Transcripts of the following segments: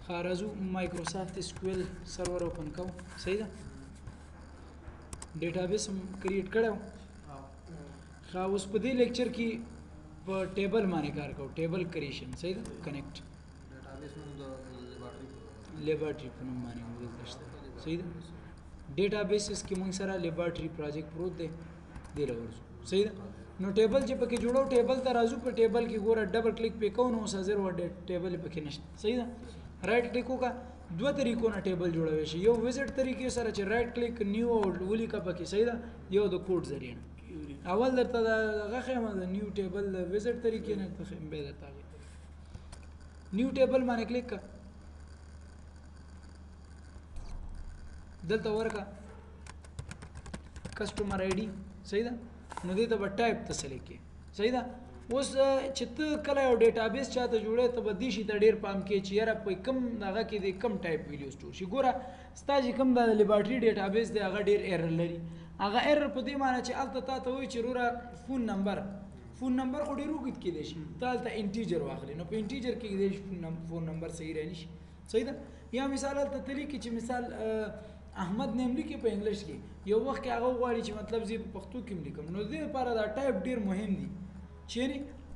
خارزو مایکروسافت اسکیول سرور اوپن کوم صحیح ده ډیټابیس هم کریټ کړو خا اوس په دې لیکچر کې په ټیبل باندې کار کوو ټیبل کریشن صحیح ده کنیکټ ډیټابیس موږ د لیبارټری په نوم باندې موږ دلته صحیح ده ډیټابیسز کې موږ سره لیبارټری پروجیکټ پروت دی دی راوځو صحیح ده نو ټیبل چې پکې جوړو ټیبل ته راځو په ټیبل کې ګوره ډبل کلیک پې کوو نو حاضر و ټیبل پکې نشته صحیح ده رائټ کلیک وکړه دوه طریقو نه ټیبل جوړوي شي یو وزټ طریقې سره چې رائټ کلیک نیو او ولیکه پکې صحیح ده یو د کوډ ذریعہ اول درته دغه خیمه د نیو ټیبل د وزټ طریقې نه خیم به درته نیو ټیبل باندې کلیک کړه دلته ورکا کسٹمر آئی ڈی صحیح ده نو دې ته به ټایپ تسلی کې صحیح ده اوس چې ته کله یو ډیټابیس چاته جوړې ته به دې شي ته ډېر پام کې چې یاره په کم هغه کې د کم ټایپ ویډیو سټور شي ګوره ستا چې کم د لیبارټري ډیټابیس دی هغه ډېر ایرر لري هغه ایرر په دې معنی چې هلته تا ته وایي چې وروره فون نمبر خو ډېر اوږد کېدی شي ته هلته انټیجر واخلې نو په انټیجر کې کېدی شي فون نمبر صحیح رانی شي صحیح ده یا مثال هلته ته لیکي چې مثال احمد نیم لیکي په انګلیش کې یو وخت کې هغه غواړي چې مطلب زه په پښتو کې لیکم نو دې لپاره دا ټایپ ډېر مهم دي چې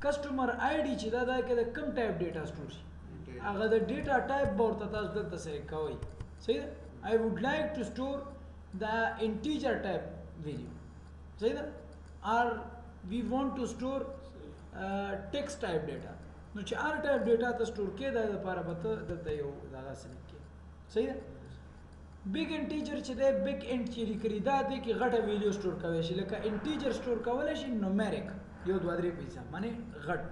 کسٹمر آی ډي چې دا کې د کم ټایپ ډیټا سٹور شي هغه د ډیټا ټایپ به ورته تاسو دلته سلیکټ کوئ صحیح ده I would like to store the integer type value صحیح ده or we want to store text type data نو چې هر ټایپ ډیټا ته سٹور کې دا لپاره به ته دلته یو دغه سلیکټ کې صحیح ده بیگ انټیجر چې دی بیگ انټ چې لیکري دا دی کې غټه ویډیو سٹور کوي شي لکه انټیجر سٹور کولای شي نومریک یو دوه درې پیسه باندې غټ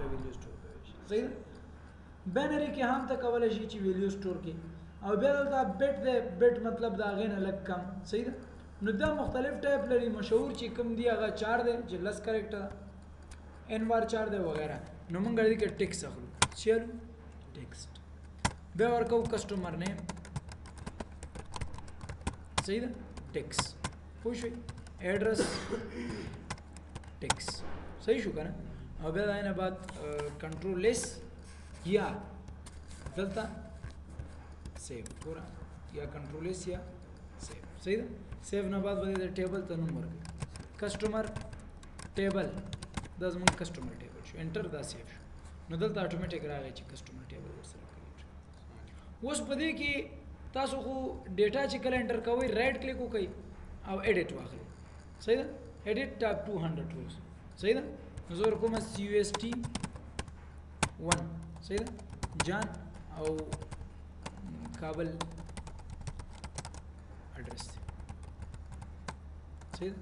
ویډیو سٹور کوي شي صحیح ده بینری کې هم ته کولای شي چې ویډیو سٹور کې او بیا دا بیٹ دی بیٹ مطلب دا غینه لک کم صحیح ده نو دا مختلف ټایپ لري مشهور چې کوم دی هغه 4 دی چې لس کریکټر ان بار 4 دی وغیرہ نو موږ غواړو کې ټیکس اخلو چلو ټیکسټ بیا ورکو کسٹمر نیم صحیح ده ټیکس پوه شئ ایڈریس ټیکس صحیح شو کنه او بیا دا نه بعد کنټرول لیس یا دلته سیو پورا یا کنټرول لیس یا سیو صحیح ده سیو نه بعد به د ټیبل ته نوم ورکړئ کسٹمر ټیبل دا زموږ کسٹمر ټیبل شو انټر دا سیو شو نو دلته اتوماتیک راغی چې کسٹمر ټیبل ورسره کریټ اوس په دې کې تاسو خو ډیټا چې کله انټر کوئ رائټ کلیک وکړئ او ایډیټ واخلئ صحیح ده ایډیټ ټاب 200 روز صحیح ده نو زه ورکوم CUST 1 صحیح ده جان او کابل اډرس دی صحیح ده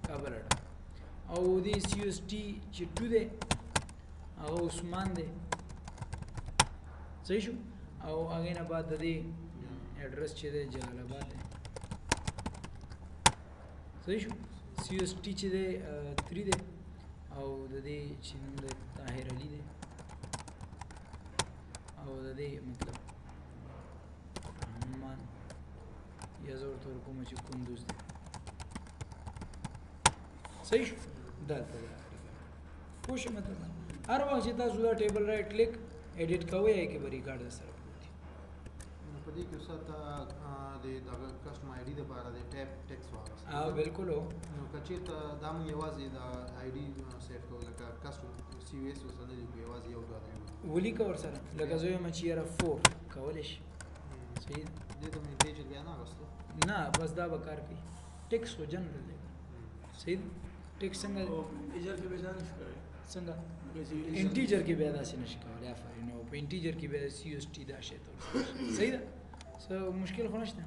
کابل اډرس او دی CUST چې 2 دی او عثمان دی صحیح شو او هغه نه بعد د دې ایڈریس چې دی جلال آباد دی صحیح شو CUST چې دی 3 دی او د دې چې نوم دی طاهر علي دی او د دې مطلب رحمان یا زه ورته ورکوم چې کندوز دی صحیح شو دلته پوه شئ مطلب هر وخت چې تاسو دا ټیبل رائټ کلیک ایډیټ کوئ کې به ریکارډ سره په دې کې استاد د کسٹمر آی ډي لپاره د ټیپ ټیکس واغست بالکل نو کچې ته دا موږ یوازې د آی ډي سیف کوو لکه کسٹمر CUS وسنه دی یوازې یو ډول ولی کور سره لکه زه یم چې یاره 4 کولای شي صحیح دې ته مې ډیجیټ بیا نه غوښتو نه بس دا به کار کوي ټیکس خو جنرال دی صحیح ټیکس څنګه انټیجر کې به ځان نشي کوي څنګه انټیجر کې بیا داسې نشي کولی آفرین او په انټیجر کې بیا CUST دا شی ته صحیح ده څه مشکل خو نشته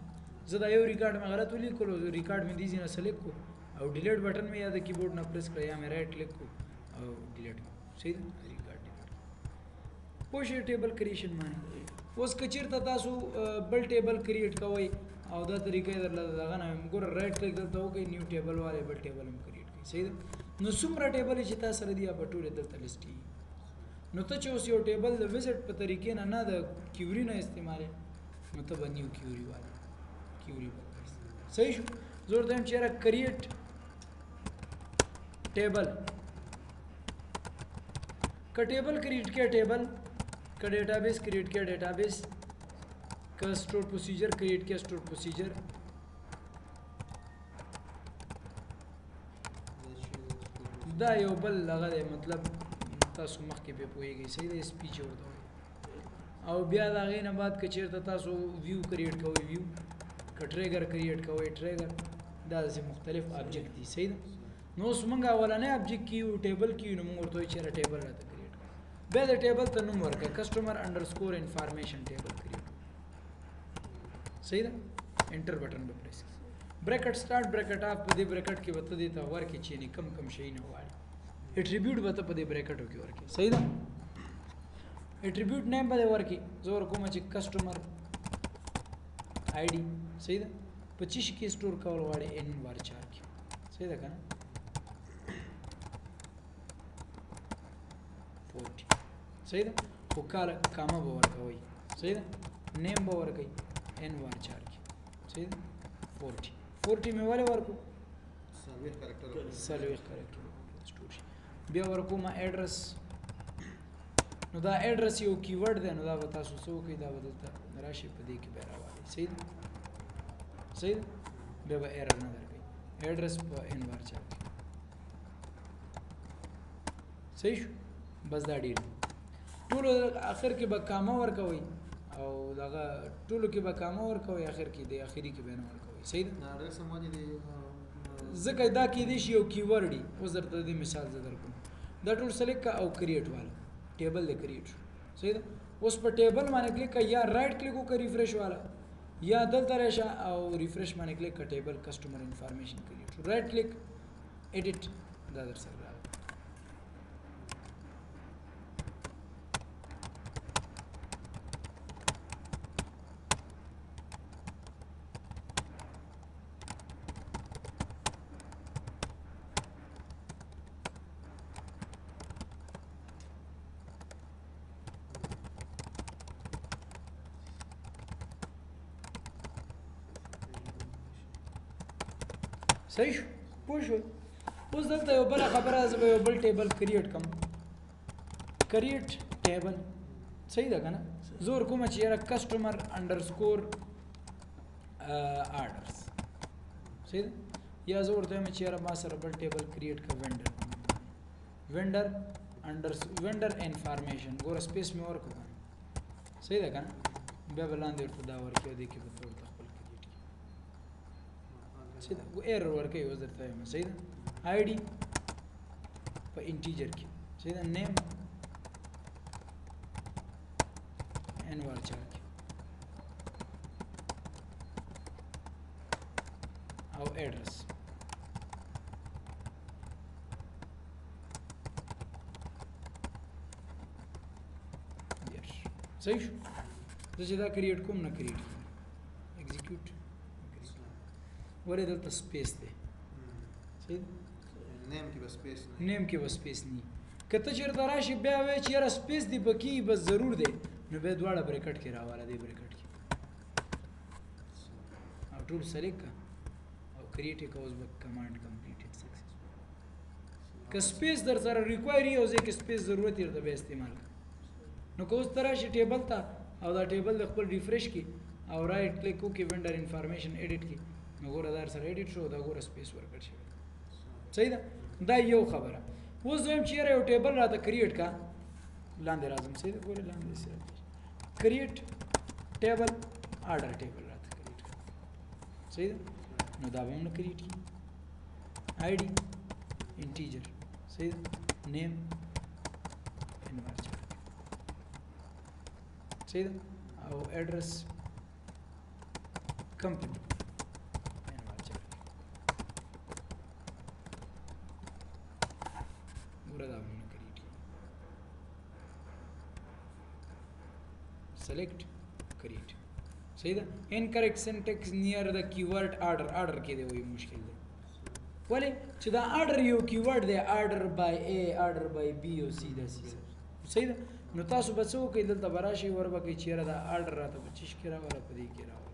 زه دا یو ریکارډ مې غلط ولیکلو ریکارډ مې دې ځینه سلیکټ کو او ډیلیټ بٹن مې یا د کیبورډ نه پریس کړ یا مې رائټ کلیک کو او ډیلیټ صحیح ده ریکارډ ډیلیټ پوه شئ ټیبل کریشن باندې اوس که چېرته تاسو بل ټیبل کریټ کوئ او دا طریقې درله دغه نه ګوره رائټ کلیک دلته وکړئ نیو ټیبل والی بل ټیبل هم کریټ کړئ صحیح ده نو څومره ټیبل چې تا سره دي په ټولې دلته لیسټ نو ته چې اوس یو ټیبل د وزټ په طریقې نه د کیوري نه استعمالې نو ته به نیو کیوري والی کیوري صحیح شو زه ورته وایم چې یاره کریټ ټیبل که ټیبل کریټ کړه ټیبل که ډیټابیس کریټ کړه ډیټابیس का store procedure create किया store procedure دا یو بل لغه دی مطلب تاسو مخکې به پوهیږئ صحیح دی سپیچ ورته وایي او بیا د هغې نه بعد که چېرته تاسو ویو کریټ کوئ ویو که ټریګر کریټ کوئ ټریګر دا داسې مختلف آبجیکټ دي صحیح ده نو اوس موږ اولنی آبجیکټ کې یو ټیبل کې یو نو موږ ورته وایو چېرې ټیبل راته کریټ کړه بیا د ټیبل ته نوم ورکړه کسټمر انډرسکور انفارمیشن ټیبل کریټ صحیح ده انټر بټن به پریس bracket start bracket of पदे ब्रैकेट के बता देता वर के चेनी कम कम शई न वाली एट्रीब्यूट बता पदे ब्रैकेट हो के वर के सही ना एट्रीब्यूट नेम पदे वर के जोर को मच कस्टमर आईडी सही ना 25 की स्टोर कवर वाले एन वार 4 की सही था ना 40 सही था वो कामा बावर का वही सही ना नेम बावर का एन वार 4 की सही ना 40 में वाले वर्को सर्विस करेक्टर स्टोरी बे वर्को मा एड्रेस नो दा एड्रेस यो कीवर्ड दे नो दा बता सो की दा बदलता राशि पदे की बेरा वाली सही बे बा एरर ना दर गई एड्रेस पर इन बार चल सही बस दा डील टूल आखिर के बा कामा वर कोई او دغه ټولو کې به کامه ورکوي اخر کې دی اخري کې به نه ورکوي صحیح ده اډرس سمونی دی ځکه دا کې دی شی یو کیورډ دی اوس درته د مثال زه درکوم دا ټول سلیکټ کا او کریټ والا ټیبل دی کریټ صحیح ده اوس په ټیبل باندې کلیک کا یا رائټ کلیک وکړه ریفریش والا یا دلته راشه او ریفریش باندې کلیک کا ټیبل کسٹمر انفارمیشن کریټ رائټ کلیک ایډیټ دا در سره صحیح شو پوه شو اوس دلته یو بل خبره زه به یو بل ټیبل کریټ کوم کریټ ټیبل صحیح ده کنه زور کوم چې یاره کسٹمر انډرسکور آرډرز صحیح ده یا زه ورته وایم چې یاره ما سره بل ټیبل کریټ کا وینډر انفارمیشن ګوره سپیس مې ورکړو صحیح ده کنه بیا به لاندې ورته دا ورکړو دی کې به ورته صحیح ده ايرر ورکوي اوس درته وایم صحیح ده آی ډي په انټیجر کې صحیح ده نیم ان وار 4 کې او ایډرس صحیح شو زه چې دا کریټ کوم نه کریټ ایگزیکیوټ ورې دلته سپیس دی صحیح نیم کې بس سپیس نه نیم کې بس سپیس نه کته چیرته راشي بیا وای چې یاره سپیس دی پکې بس ضرور دی نو به دواړه بریکټ کې راواله دی بریکټ کې او ټول سلیکټ او کریټ کوز به کمانډ کمپلیټډ سکسسفل که سپیس در سره ریکوایر یو ځکه سپیس ضرورت یې به استعمال نو کوز تراشي ټیبل ته او دا ټیبل د خپل ریفریش کې او رائټ کلیک وکړي وینډر انفارمیشن ایډیټ کې نو ګوره دا سره ایډیټ شو دا ګوره سپیس ورکړ شوی صحیح ده دا یو خبره اوس دویم چې یو ټیبل راته کریټ کا لاندې راځم صحیح ده ګوره لاندې سره کریټ ټیبل آرډر ټیبل راته کریټ کا صحیح ده نو دا به موږ کریټ کی آی ډي انټیجر صحیح ده نیم انوار چا صحیح ده او ایڈریس کمپلیټ select create صحیح ده incorrect syntax near the keyword order کې دی وای مشکل دی ولی چې دا order یو keyword دی order by a order by b او c دا صحیح ده نو تاسو به څه وکړئ دلته به راشئ وربه کوي چېرې دا order راته په چیش کې راوله په دې کې راوله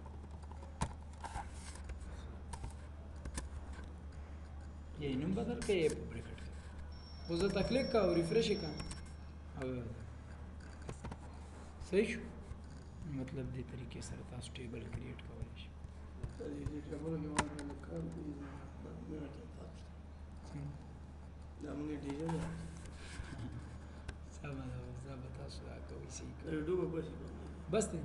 یې نوم بدل کړئ په بریکټ کې اوس دلته کلیک کا او ریفریش کا او صحیح شو مطلب دې طریقې سره تاسو ټیبل کریټ کولی شئ دې ټیبل کې باندې کار کوي مې ته تاسو دا موږ ډیزاین سم ده زه به تاسو دا کوئ صحیح ډوبه بس بس دی